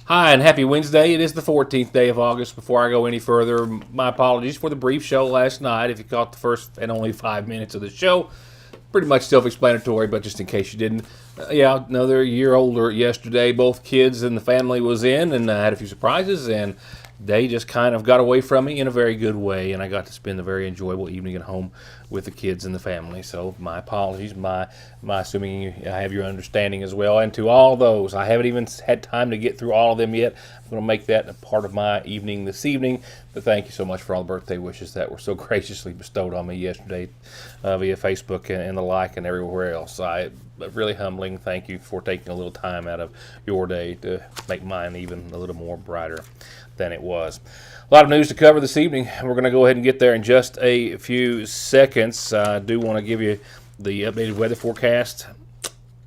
Hi, and happy Wednesday. It is the 14th day of August. Before I go any further, my apologies for the brief show last night. If you caught the first and only 5 minutes of the show, pretty much self-explanatory, but just in case you didn't. Yeah, another year older yesterday. Both kids and the family was in, and I had a few surprises, and they just kind of got away from me in a very good way, and I got to spend a very enjoyable evening at home with the kids and the family. So my apologies, my assuming I have your understanding as well. And to all those, I haven't even had time to get through all of them yet. I'm going to make that a part of my evening this evening. But thank you so much for all the birthday wishes that were so graciously bestowed on me yesterday via Facebook and the like and everywhere else. Really humbling. Thank you for taking a little time out of your day to make mine even a little more brighter than it was. A lot of news to cover this evening. We're going to go ahead and get there in just a few seconds. I do want to give you the updated weather forecast,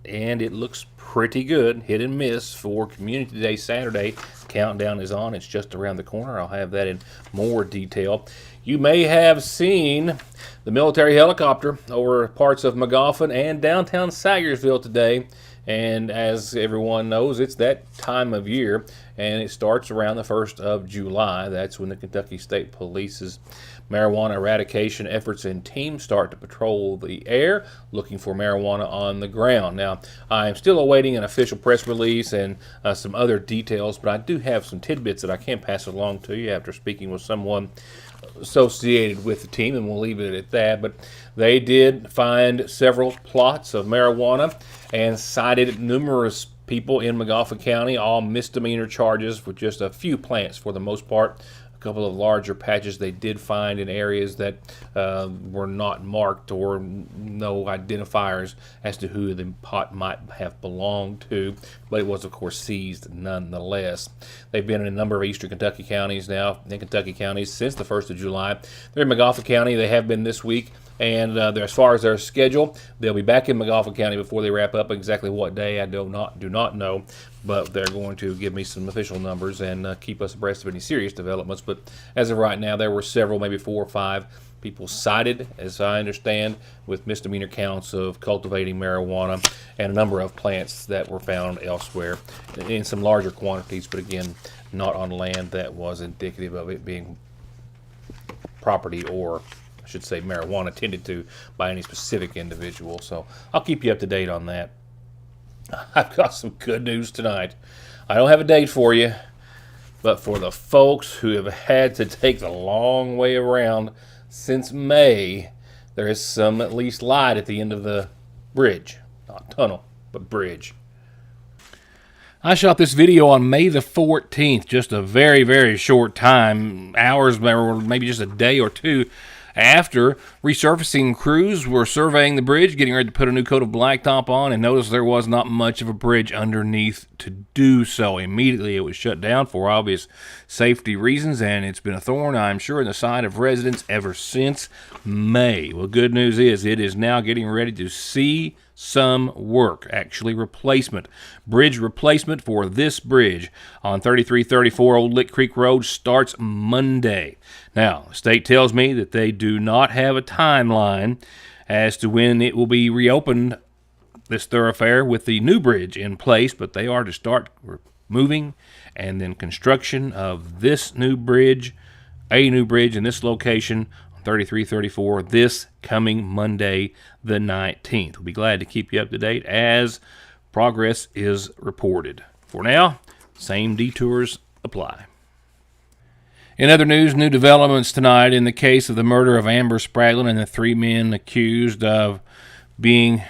and it looks pretty good. Hit and miss for Community Day Saturday. Countdown is on. It's just around the corner. I'll have that in more detail. You may have seen the military helicopter over parts of McGoffin and downtown Sagersville today. And as everyone knows, it's that time of year, and it starts around the 1st of July. That's when the Kentucky State Police's marijuana eradication efforts and teams start to patrol the air, looking for marijuana on the ground. Now, I am still awaiting an official press release and some other details, but I do have some tidbits that I can pass along to you after speaking with someone associated with the team, and we'll leave it at that. But they did find several plots of marijuana and cited numerous people in McGoffin County, all misdemeanor charges with just a few plants for the most part. A couple of larger patches they did find in areas that were not marked or no identifiers as to who the pot might have belonged to, but it was of course seized nonetheless. They've been in a number of eastern Kentucky counties now, in Kentucky counties since the 1st of July. They're in McGoffin County. They have been this week. And as far as their schedule, they'll be back in McGoffin County before they wrap up. Exactly what day, I do not know. But they're going to give me some official numbers and keep us abreast of any serious developments. But as of right now, there were several, maybe 4 or 5 people cited, as I understand, with misdemeanor counts of cultivating marijuana and a number of plants that were found elsewhere in some larger quantities, but again, not on land that was indicative of it being property or should say marijuana tended to by any specific individual. So I'll keep you up to date on that. I've got some good news tonight. I don't have a date for you, but for the folks who have had to take the long way around since May, there is some at least light at the end of the bridge. Not tunnel, but bridge. I shot this video on May the 14th, just a very, very short time, hours or maybe just a day or two after resurfacing crews were surveying the bridge, getting ready to put a new coat of blacktop on, and noticed there was not much of a bridge underneath to do so. Immediately it was shut down for obvious safety reasons, and it's been a thorn, I'm sure, in the side of residents ever since May. Well, good news is it is now getting ready to see some work, actually replacement. Bridge replacement for this bridge on 3334 Old Lick Creek Road starts Monday. Now, the state tells me that they do not have a timeline as to when it will be reopened, this thoroughfare, with the new bridge in place, but they are to start moving and then construction of this new bridge, a new bridge in this location, 3334, this coming Monday the 19th. We'll be glad to keep you up to date as progress is reported. For now, same detours apply. In other news, new developments tonight in the case of the murder of Amber Spraglin and the 3 men accused of being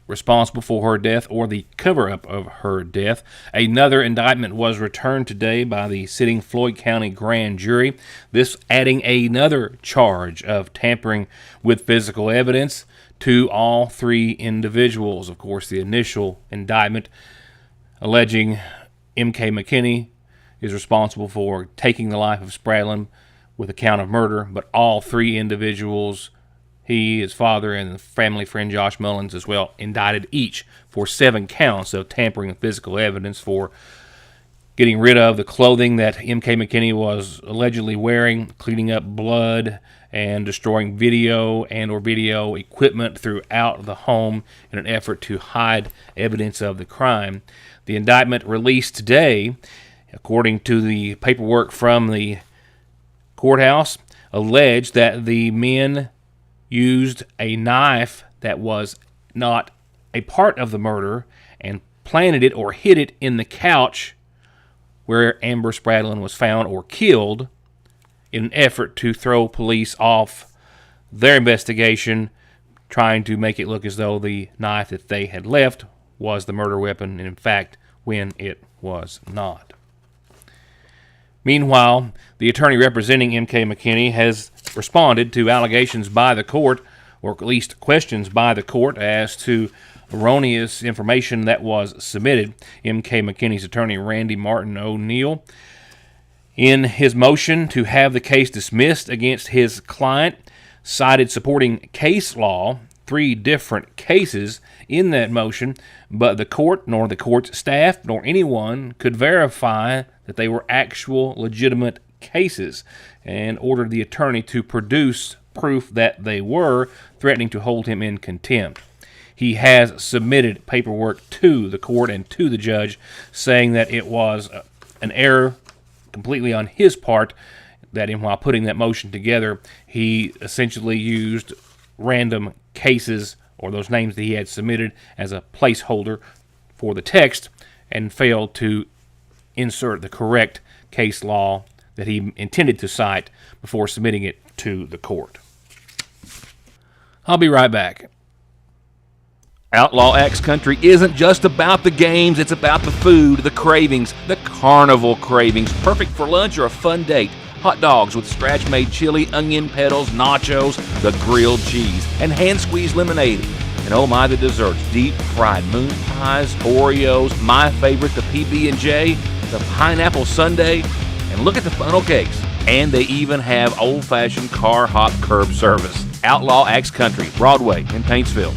responsible for her death or the cover-up of her death. Another indictment was returned today by the sitting Floyd County grand jury, this adding another charge of tampering with physical evidence to all 3 individuals. Of course, the initial indictment alleging M.K. McKinney is responsible for taking the life of Spraglin with a count of murder, but all 3 individuals, he, his father, and the family friend Josh Mullins as well, indicted each for 7 counts of tampering with physical evidence for getting rid of the clothing that M.K. McKinney was allegedly wearing, cleaning up blood, and destroying video and or video equipment throughout the home in an effort to hide evidence of the crime. The indictment released today according to the paperwork from the courthouse, alleged that the men used a knife that was not a part of the murder and planted it or hid it in the couch where Amber Spradlin was found or killed in an effort to throw police off their investigation, trying to make it look as though the knife that they had left was the murder weapon, and in fact, when it was not. Meanwhile, the attorney representing M.K. McKinney has responded to allegations by the court, or at least questions by the court, as to erroneous information that was submitted. M.K. McKinney's attorney, Randy Martin O'Neill, in his motion to have the case dismissed against his client, cited supporting case law, 3 different cases in that motion, but the court, nor the court's staff, nor anyone could verify that they were actual legitimate cases, and ordered the attorney to produce proof that they were, threatening to hold him in contempt. He has submitted paperwork to the court and to the judge saying that it was an error completely on his part, that while putting that motion together, he essentially used random cases or those names that he had submitted as a placeholder for the text and failed to insert the correct case law that he intended to cite before submitting it to the court. I'll be right back. Outlaw X Country isn't just about the games, it's about the food, the cravings, the carnival cravings, perfect for lunch or a fun date. Hot dogs with scratch-made chili, onion petals, nachos, the grilled cheese, and hand-squeezed lemonade. And oh my, the desserts, deep-fried moon pies, Oreos, my favorite, the PB&J, the pineapple sundae, and look at the funnel cakes. And they even have old-fashioned car hop curb service. Outlaw X Country, Broadway in Paintsville.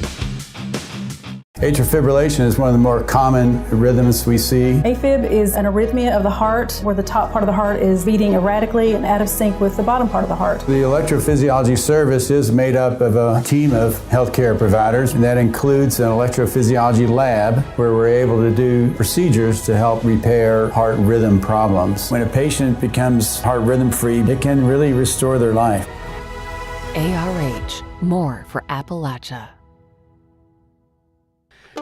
Atrial fibrillation is one of the more common rhythms we see. AFib is an arrhythmia of the heart where the top part of the heart is beating erratically and out of sync with the bottom part of the heart. The electrophysiology service is made up of a team of healthcare providers, and that includes an electrophysiology lab where we're able to do procedures to help repair heart rhythm problems. When a patient becomes heart rhythm free, it can really restore their life. ARH, more for Appalachia.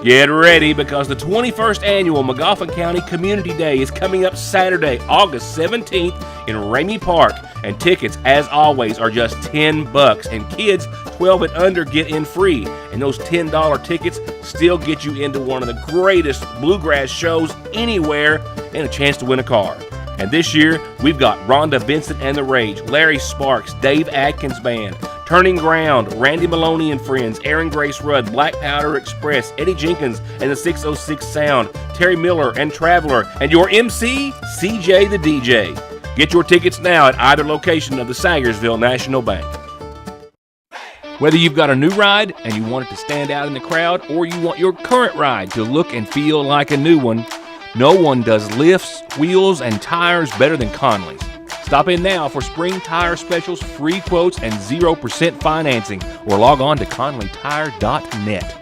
Get ready, because the 21st annual Magoffin County Community Day is coming up Saturday, August 17th in Ramey Park, and tickets, as always, are just $10, and kids 12 and under get in free, and those $10 tickets still get you into one of the greatest bluegrass shows anywhere and a chance to win a car. And this year, we've got Rhonda Vincent and the Rage, Larry Sparks, Dave Atkins Band, Turning Ground, Randy Maloney and Friends, Aaron Grace Rudd, Black Powder Express, Eddie Jenkins and the 606 Sound, Terry Miller and Traveler, and your MC, CJ the DJ. Get your tickets now at either location of the Sagersville National Bank. Whether you've got a new ride and you want it to stand out in the crowd, or you want your current ride to look and feel like a new one, no one does lifts, wheels, and tires better than Conley's. Stop in now for spring tire specials, free quotes, and 0% financing, or log on to conleytire.net.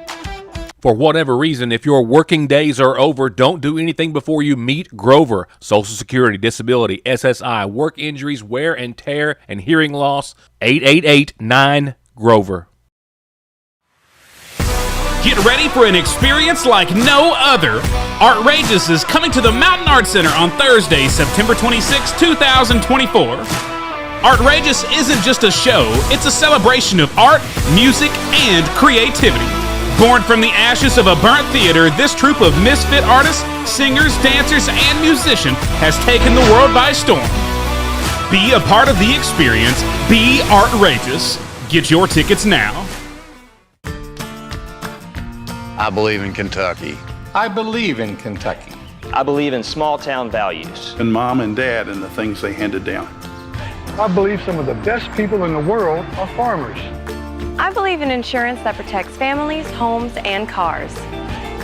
For whatever reason, if your working days are over, don't do anything before you meet Grover. Social Security, disability, SSI, work injuries, wear and tear, and hearing loss. 888-9-GROVER. Get ready for an experience like no other. Artrageous is coming to the Mountain Arts Center on Thursday, September 26, 2024. Artrageous isn't just a show, it's a celebration of art, music, and creativity. Born from the ashes of a burnt theater, this troupe of misfit artists, singers, dancers, and musicians has taken the world by storm. Be a part of the experience. Be Artrageous. Get your tickets now. I believe in Kentucky. I believe in Kentucky. I believe in small town values. And mom and dad and the things they handed down. I believe some of the best people in the world are farmers. I believe in insurance that protects families, homes, and cars.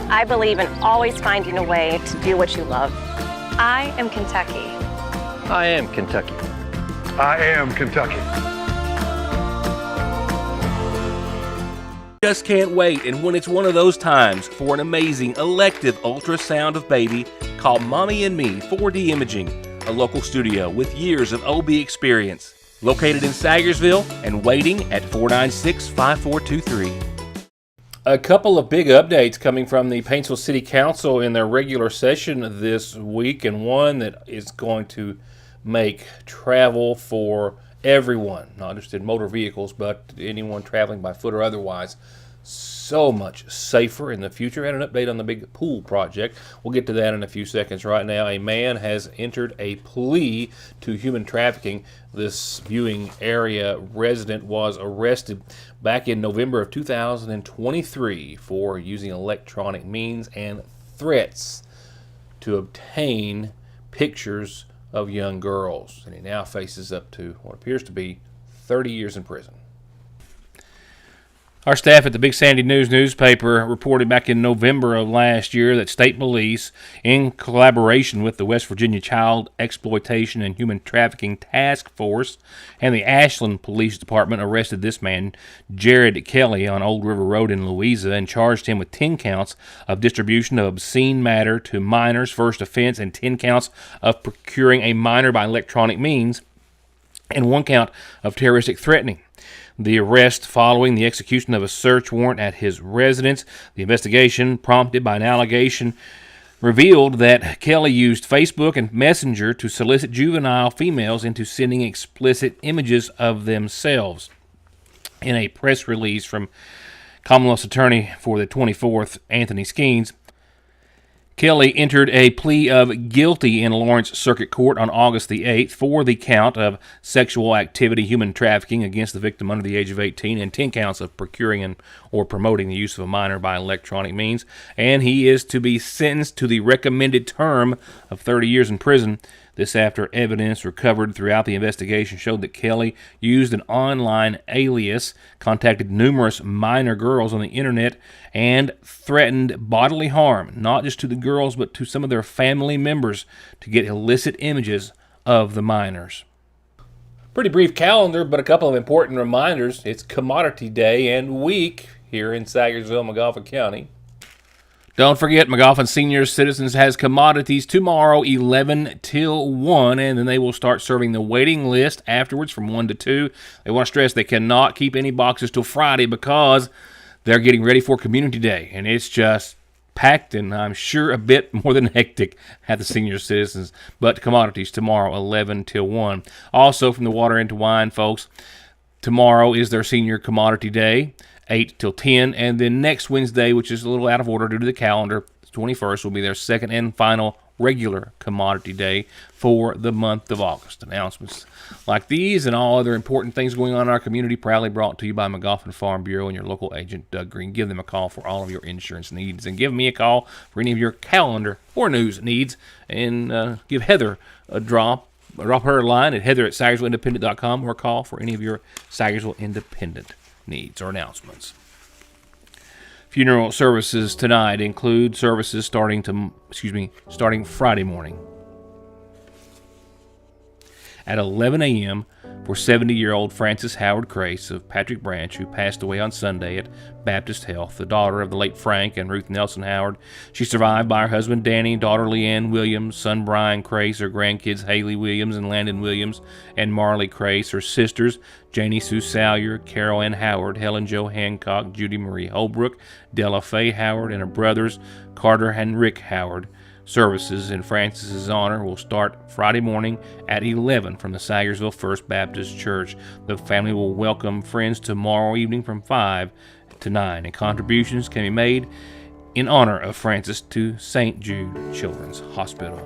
I believe in always finding a way to do what you love. I am Kentucky. I am Kentucky. I am Kentucky. Just can't wait, and when it's one of those times for an amazing elective ultrasound of baby, Call Mommy and Me 4D Imaging, a local studio with years of OB experience. Located in Sagersville and waiting at 496-5423. A couple of big updates coming from the Paintsville City Council in their regular session this week, and one that is going to make travel for everyone, not just in motor vehicles, but anyone traveling by foot or otherwise, so much safer in the future. And an update on the big pool project. We'll get to that in a few seconds. Right now, a man has entered a plea to human trafficking. This viewing area resident was arrested back in November of 2023 for using electronic means and threats to obtain pictures of young girls. And he now faces up to what appears to be 30 years in prison. Our staff at the Big Sandy News newspaper reported back in November of last year that state police, in collaboration with the West Virginia Child Exploitation and Human Trafficking Task Force and the Ashland Police Department, arrested this man, Jared Kelly, on Old River Road in Louisa and charged him with 10 counts of distribution of obscene matter to minors, first offense, and 10 counts of procuring a minor by electronic means, and 1 count of terroristic threatening. The arrest following the execution of a search warrant at his residence. The investigation, prompted by an allegation, revealed that Kelly used Facebook and Messenger to solicit juvenile females into sending explicit images of themselves. In a press release from Commonwealth's Attorney for the 24th, Anthony Skeens, Kelly entered a plea of guilty in Lawrence Circuit Court on August the 8th for the count of sexual activity, human trafficking against the victim under the age of 18, and 10 counts of procuring or promoting the use of a minor by electronic means. And he is to be sentenced to the recommended term of 30 years in prison. This after evidence recovered throughout the investigation showed that Kelly used an online alias, contacted numerous minor girls on the internet, and threatened bodily harm, not just to the girls but to some of their family members, to get illicit images of the minors. Pretty brief calendar, but a couple of important reminders. It's Commodity Day and week here in Sagersville, McGoffin County. Don't forget, McGoffin Senior Citizens has commodities tomorrow, 11 till 1, and then they will start serving the waiting list afterwards from 1 to 2. They want to stress they cannot keep any boxes till Friday because they're getting ready for Community Day, and it's just packed and I'm sure a bit more than hectic at the Senior Citizens. But commodities tomorrow, 11 till 1. Also, from the Water into Wine, folks, tomorrow is their Senior Commodity Day, 8 till 10, and then next Wednesday, which is a little out of order due to the calendar, the 21st, will be their second and final regular Commodity Day for the month of August. Announcements like these and all other important things going on in our community proudly brought to you by McGoffin Farm Bureau and your local agent, Doug Green. Give them a call for all of your insurance needs, and give me a call for any of your calendar or news needs, and give Heather a drop her line at heather@SagersvilleIndependent.com, or call for any of your Sagersville Independent needs or announcements. Funeral services tonight include services starting Friday morning at 11 a.m. for 70-year-old Frances Howard Crace of Patrick Branch, who passed away on Sunday at Baptist Health, the daughter of the late Frank and Ruth Nelson Howard. She's survived by her husband Danny, daughter Leanne Williams, son Brian Crace, her grandkids Haley Williams and Landon Williams, and Marley Crace, her sisters Janie Sue Salyer, Carol Ann Howard, Helen Jo Hancock, Judy Marie Holbrook, Della Faye Howard, and her brothers Carter and Rick Howard. Services in Francis's honor will start Friday morning at 11 from the Sagersville First Baptist Church. The family will welcome friends tomorrow evening from 5 to 9, and contributions can be made in honor of Francis to St. Jude Children's Hospital.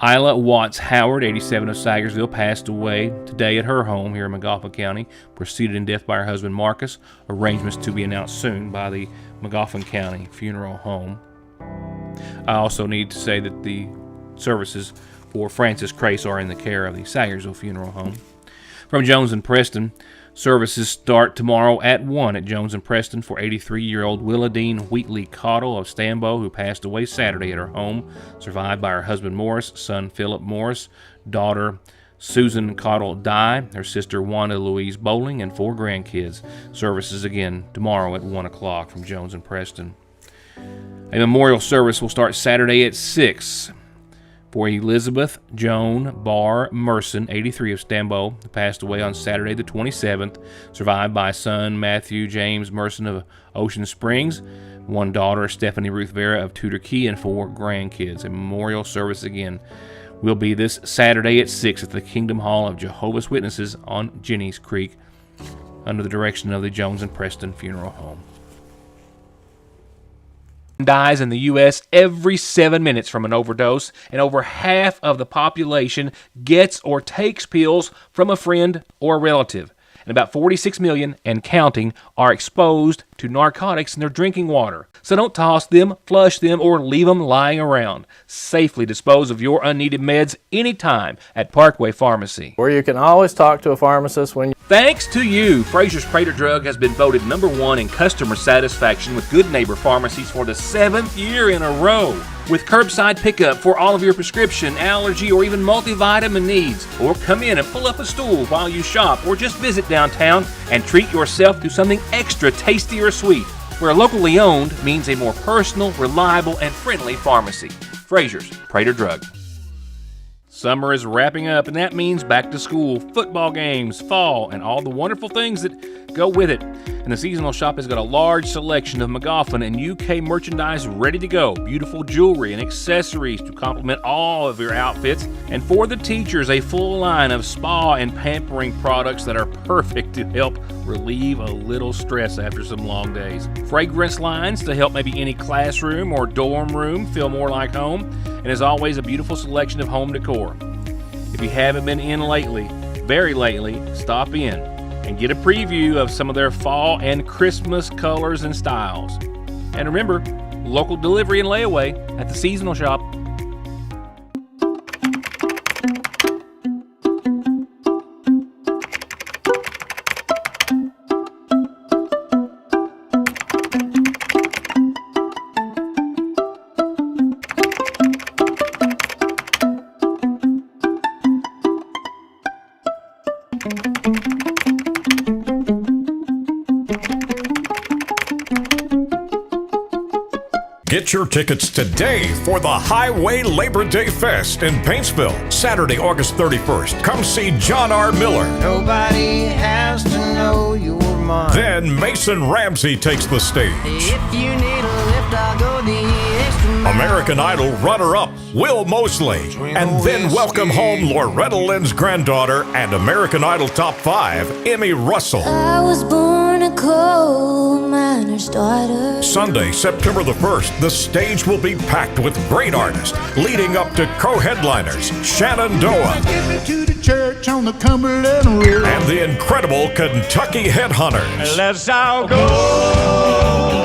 Isla Watts Howard, 87, of Sagersville, passed away today at her home here in McGoffin County, preceded in death by her husband Marcus. Arrangements to be announced soon by the McGoffin County Funeral Home. I also need to say that the services for Francis Crace are in the care of the Sagersville Funeral Home. From Jones and Preston, services start tomorrow at 1 at Jones and Preston for 83-year-old Willadine Wheatley Cottle of Stambo, who passed away Saturday at her home, survived by her husband Morris, son Philip Morris, daughter Susan Cottle Dye, her sister Wanda Louise Bowling, and 4 grandkids. Services again tomorrow at 1 o'clock from Jones and Preston. A memorial service will start Saturday at 6 for Elizabeth Joan Barr Merson, 83 of Stambo, who passed away on Saturday the 27th, survived by son Matthew James Merson of Ocean Springs, one daughter, Stephanie Ruth Vera of Tudor Key, and 4 grandkids. A memorial service again will be this Saturday at 6 at the Kingdom Hall of Jehovah's Witnesses on Jenny's Creek, under the direction of the Jones and Preston Funeral Home. Dies in the U.S. every 7 minutes from an overdose, and over half of the population gets or takes pills from a friend or relative. And about 46 million and counting are exposed to narcotics in their drinking water. So don't toss them, flush them, or leave them lying around. Safely dispose of your unneeded meds anytime at Parkway Pharmacy, where you can always talk to a pharmacist when you... Thanks to you, Fraser's Prater Drug has been voted #1 in customer satisfaction with Good Neighbor Pharmacies for the 7th year in a row. With curbside pickup for all of your prescription, allergy, or even multivitamin needs. Or come in and pull up a stool while you shop, or just visit downtown and treat yourself to something extra tasty or sweet. Where locally owned means a more personal, reliable, and friendly pharmacy. Fraser's Prater Drug. Summer is wrapping up, and that means back to school, football games, fall, and all the wonderful things that go with it. And the seasonal shop has got a large selection of McGoffin and UK merchandise ready to go. Beautiful jewelry and accessories to complement all of your outfits. And for the teachers, a full line of spa and pampering products that are perfect to help relieve a little stress after some long days. Fragrance lines to help maybe any classroom or dorm room feel more like home. And as always, a beautiful selection of home decor. If you haven't been in lately, very lately, stop in and get a preview of some of their fall and Christmas colors and styles. And remember, local delivery and layaway at the seasonal shop. Get your tickets today for the Highway Labor Day Fest in Paintsville, Saturday, August 31st. Come see John R. Miller. Nobody has to know you're mine. Then Mason Ramsey takes the stage. If you need a lift, I'll go the extra mile. American Idol runner-up Will Mosley. And then welcome home Loretta Lynn's granddaughter and American Idol Top 5, Emmy Russell. I was born a coal miner's daughter. Sunday, September the 1st, the stage will be packed with great artists, leading up to co-headliners Shenandoah to the church on the Cumberland Road and the incredible Kentucky Headhunters. Let's all go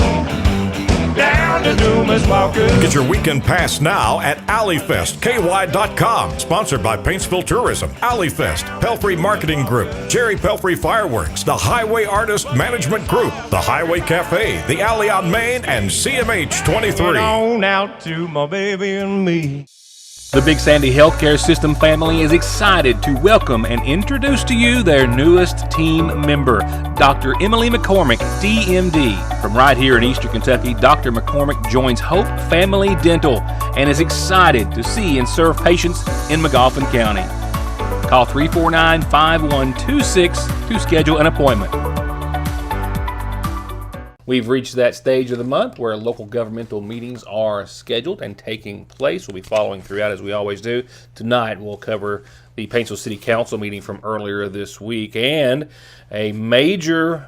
down to Dumas Walker. Get your weekend pass now at AlleyFestKY.com. Sponsored by Paintsville Tourism, AlleyFest, Pelfrey Marketing Group, Jerry Pelfrey Fireworks, the Highway Artist Management Group, the Highway Cafe, the Alley on Main, and CMH 23. On out to my baby and me. The Big Sandy Healthcare System family is excited to welcome and introduce to you their newest team member, Dr. Emily McCormick, DMD. From right here in Eastern Kentucky, Dr. McCormick joins Hope Family Dental and is excited to see and serve patients in Magoffin County. Call 349-5126 to schedule an appointment. We've reached that stage of the month where local governmental meetings are scheduled and taking place. We'll be following throughout as we always do. Tonight we'll cover the Paintsville City Council meeting from earlier this week, and a major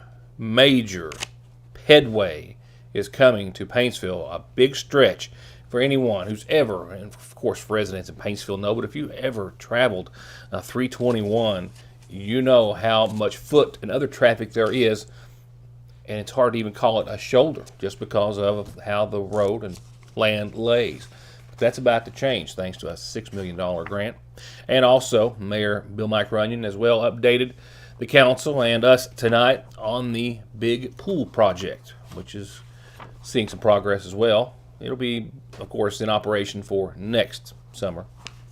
headway is coming to Paintsville, a big stretch for anyone who's ever, and of course residents in Paintsville know, but if you've ever traveled 321, you know how much foot and other traffic there is. And it's hard to even call it a shoulder just because of how the road and land lays. But that's about to change thanks to a $6 million grant. And also, Mayor Bill Mike Runyon as well updated the council and us tonight on the big pool project, which is seeing some progress as well. It'll be, of course, in operation for next summer.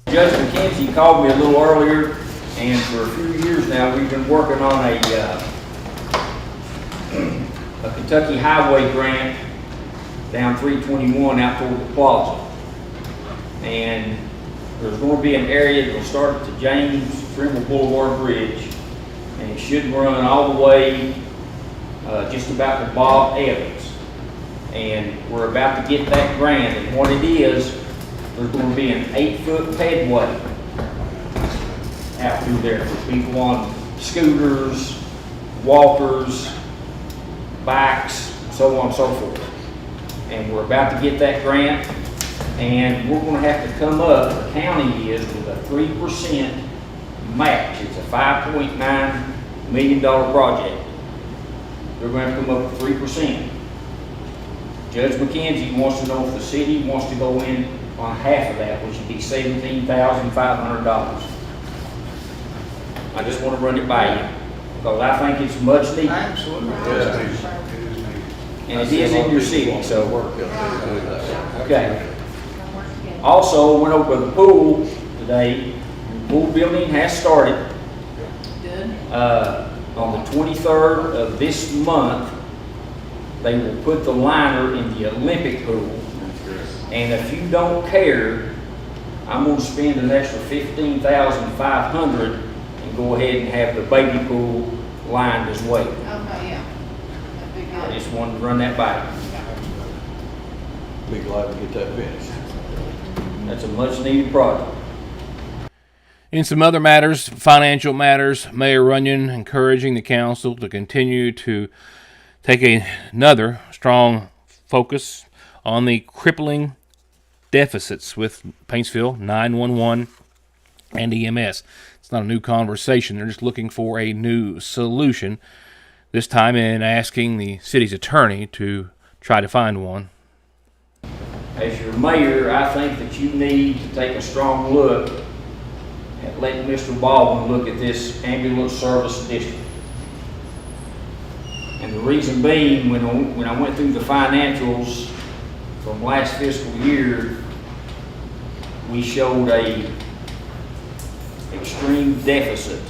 Judge McKenzie called me a little earlier, and for a few years now we've been working on a Kentucky Highway grant down 321 out toward the plaza. And there's going to be an area that will start at the James Trimble Boulevard Bridge, and it should run all the way just about to Bob Evans. And we're about to get that grant, and what it is, there's going to be an 8-foot pedway out through there for people on scooters, walkers, bikes, so on and so forth. And we're about to get that grant, and we're going to have to come up, the county is, with a 3% match. It's a $5.9 million project. They're going to have to come up with 3%. Judge McKenzie wants to know if the city wants to go in on half of that, which would be $17,500. I just want to run it by you, because I think it's much needed. Absolutely. And it is in your city, so. Okay. Also, went over to the pool today. The pool building has started. Good. On the 23rd of this month, they will put the liner in the Olympic pool. And if you don't care, I'm going to spend an extra $15,500 and go ahead and have the baby pool lined as well. Okay, yeah. That'd be good. I just wanted to run that by you. Be glad to get that finished. That's a much needed project. In some other matters, financial matters, Mayor Runyon encouraging the council to continue to take another strong focus on the crippling deficits with Paintsville 911 and EMS. It's not a new conversation. They're just looking for a new solution, this time in asking the city's attorney to try to find one. As your mayor, I think that you need to take a strong look at letting Mr. Baldwin look at this ambulance service district. And the reason being, when I went through the financials from last fiscal year, we showed a extreme deficit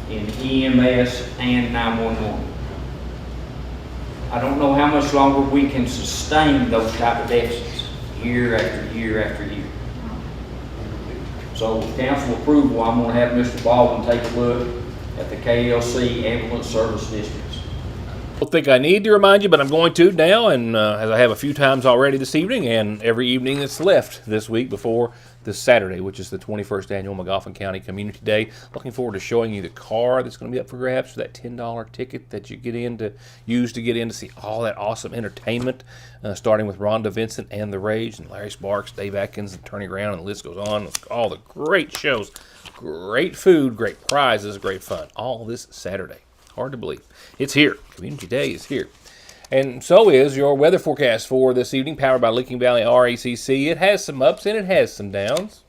in EMS and 911. I don't know how much longer we can sustain those type of deficits year after year after year. So with council approval, I'm going to have Mr. Baldwin take a look at the KLC ambulance service districts. I don't think I need to remind you, but I'm going to now, and as I have a few times already this evening, and every evening that's left this week before this Saturday, which is the 21st Annual McGoffin County Community Day. Looking forward to showing you the car that's going to be up for grabs for that $10 ticket that you use to get in to see all that awesome entertainment, starting with Rhonda Vincent and The Rage, and Larry Sparks, Dave Atkins, and Turning Around, and the list goes on. All the great shows, great food, great prizes, great fun. All this Saturday. Hard to believe. It's here. Community Day is here. And so is your weather forecast for this evening, powered by Licking Valley RACC. It has some ups and it has some downs.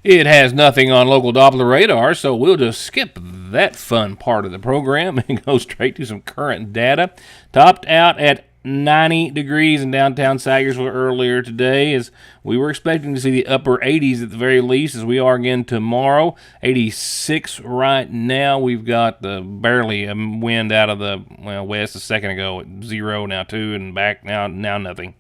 It has nothing on local Doppler radar, so we'll just skip that fun part of the program and go straight to some current data. Topped out at 90 degrees in downtown Sagersville earlier today, as we were expecting to see the upper 80s at the very least, as we are again tomorrow. 86 right now. We've got the barely a wind out of the west a second ago at 0, now 2, and back now nothing.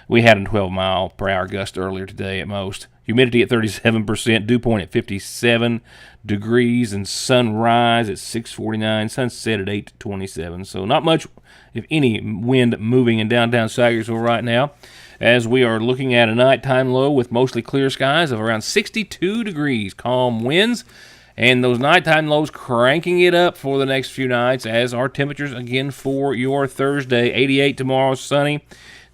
We had a 12-mile-per-hour gust earlier today at most. Humidity at 37%, dew point at 57 degrees, and sunrise at 6:49, sunset at 8:27. So not much, if any, wind moving in downtown Sagersville right now, as we are looking at a nighttime low with mostly clear skies of around 62 degrees, calm winds, and those nighttime lows cranking it up for the next few nights as our temperatures again for your Thursday. 88 tomorrow, sunny.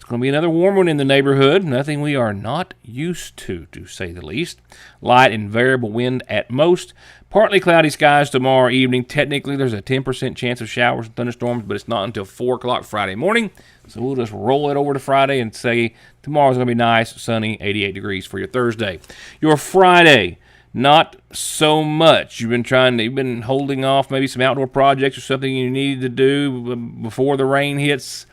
Going to be another warm one in the neighborhood. Nothing we are not used to say the least. Light and variable wind at most. Partly cloudy skies tomorrow evening. Technically, there's a 10% chance of showers and thunderstorms, but it's not until 4 o'clock Friday morning. So we'll just roll it over to Friday and say tomorrow's going to be nice, sunny, 88 degrees for your Thursday. Your Friday, not so much. You've been holding off maybe some outdoor projects or something you needed to do before the rain hits.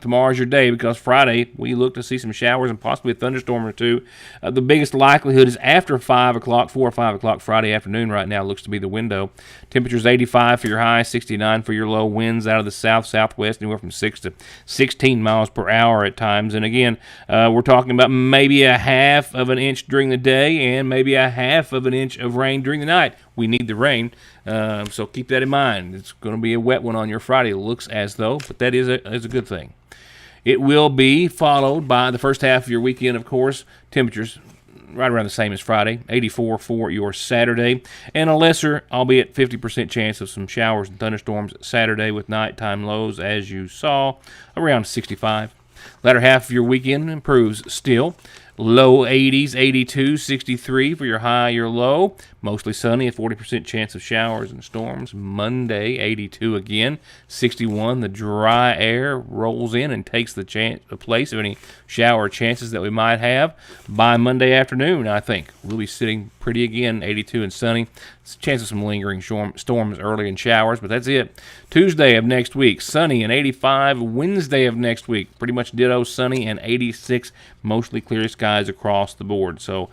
tomorrow's your day, because Friday we look to see some showers and possibly a thunderstorm or two. The biggest likelihood is after 5 o'clock, 4 or 5 o'clock Friday afternoon. Right now looks to be the window. Temperatures 85 for your high, 69 for your low. Winds out of the south-southwest, anywhere from 6 to 16 miles per hour at times. And again, we're talking about maybe a half of an inch during the day and maybe a half of an inch of rain during the night. We need the rain, so keep that in mind. It's going to be a wet one on your Friday. It looks as though, but that is a good thing. It will be followed by the first half of your weekend, of course. Temperatures right around the same as Friday, 84 for your Saturday, and a lesser, albeit 50% chance of some showers and thunderstorms Saturday with nighttime lows, as you saw, around 65. Latter half of your weekend improves still. Low 80s, 82, 63 for your high, your low. Mostly sunny, a 40% chance of showers and storms. Monday, 82 again, 61. The dry air rolls in and takes the place of any shower chances that we might have. By Monday afternoon, I think we'll be sitting pretty again, 82 and sunny. Chance of some lingering storms early and showers, but that's it. Tuesday of next week, sunny and 85. Wednesday of next week, pretty much ditto, sunny and 86. Mostly clear skies across the board. So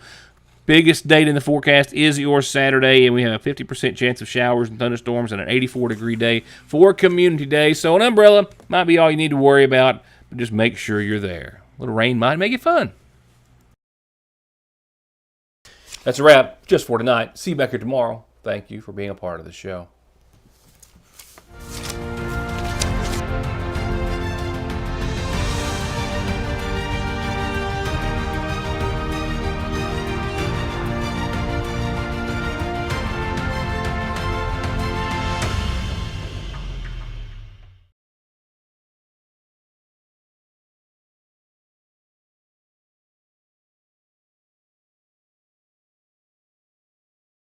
biggest date in the forecast is your Saturday, and we have a 50% chance of showers and thunderstorms and an 84-degree day for Community Day. So an umbrella might be all you need to worry about, but just make sure you're there. A little rain might make it fun. That's a wrap just for tonight. See you back here tomorrow. Thank you for being a part of the show.